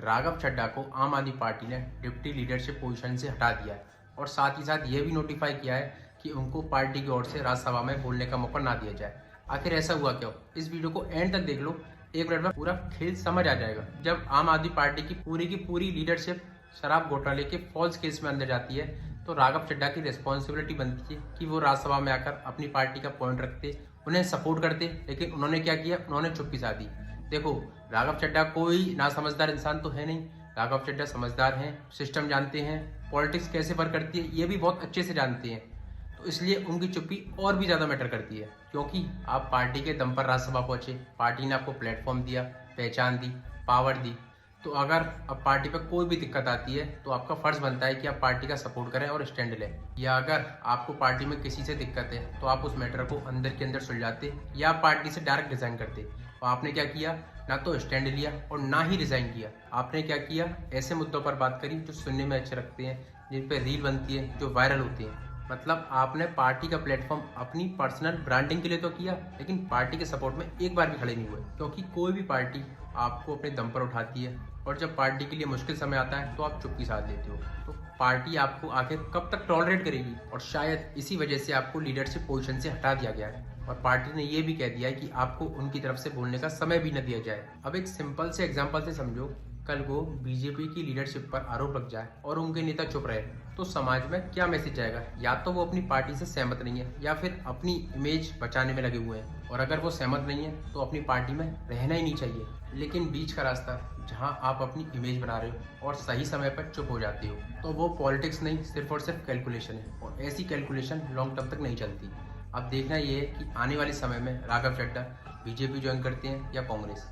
राघव चड्ढा को आम आदमी पार्टी ने डिप्टी लीडरशिप पोजीशन से हटा दिया है और साथ ही साथ ये भी नोटिफाई किया है कि उनको पार्टी की ओर से राज्यसभा में बोलने का मौका ना दिया जाए। आखिर ऐसा हुआ क्यों? इस वीडियो को एंड तक देख लो, 1 मिनट में पूरा खेल समझ आ जाएगा। जब आम आदमी पार्टी की पूरी लीडरशिप शराब घोटाले के फॉल्स केस में अंदर जाती है तो राघव चड्ढा की रिस्पॉन्सिबिलिटी बनती है कि वो राज्यसभा में आकर अपनी पार्टी का पॉइंट रखते, उन्हें सपोर्ट करते। लेकिन उन्होंने क्या किया? उन्होंने चुप्पी साधी। देखो, राघव चड्ढा कोई ना समझदार इंसान तो है नहीं। राघव चड्ढा समझदार हैं, सिस्टम जानते हैं, पॉलिटिक्स कैसे वर्क करती है ये भी बहुत अच्छे से जानते हैं। तो इसलिए उनकी चुप्पी और भी ज़्यादा मैटर करती है, क्योंकि आप पार्टी के दम पर राज्यसभा पहुंचे, पार्टी ने आपको प्लेटफॉर्म दिया, पहचान दी, पावर दी। तो अगर अब पार्टी पर कोई भी दिक्कत आती है तो आपका फर्ज बनता है कि आप पार्टी का सपोर्ट करें और स्टैंड लें। या अगर आपको पार्टी में किसी से दिक्कत है तो आप उस मैटर को अंदर के अंदर सुलझाते या पार्टी से डायरेक्ट रिजाइन करते। तो आपने क्या किया? ना तो स्टैंड लिया और ना ही रिजाइन किया। आपने क्या किया? ऐसे मुद्दों पर बात करी जो सुनने में अच्छे लगते हैं, जिन पर रील बनती है, जो वायरल होती हैं। मतलब आपने पार्टी का प्लेटफॉर्म अपनी पर्सनल ब्रांडिंग के लिए तो किया, लेकिन पार्टी के सपोर्ट में एक बार भी खड़े नहीं हुए। क्योंकि कोई भी पार्टी आपको अपने दम पर उठाती है और जब पार्टी के लिए मुश्किल समय आता है तो आप चुप्पी साध लेते हो। तो पार्टी आपको आखिर कब तक टॉलरेट करेगी? और शायद इसी वजह से आपको लीडरशिप पोजीशन से हटा दिया गया है और पार्टी ने ये भी कह दिया है कि आपको उनकी तरफ से बोलने का समय भी न दिया जाए। अब एक सिंपल से एग्जांपल से समझो, कल को बीजेपी की लीडरशिप पर आरोप लग जाए और उनके नेता चुप रहे तो समाज में क्या मैसेज जाएगा? या तो वो अपनी पार्टी से सहमत नहीं है या फिर अपनी इमेज बचाने में लगे हुए हैं। और अगर वो सहमत नहीं है तो अपनी पार्टी में रहना ही नहीं चाहिए। लेकिन बीच का रास्ता जहां आप अपनी इमेज बना रहे हो और सही समय पर चुप हो जाते हो तो वो पॉलिटिक्स नहीं, सिर्फ और सिर्फ कैलकुलेशन है। और ऐसी कैलकुलेशन लॉन्ग टर्म तक नहीं चलती। अब देखना ये है कि आने वाले समय में राघव चड्ढा बीजेपी ज्वाइन करते हैं या कांग्रेस।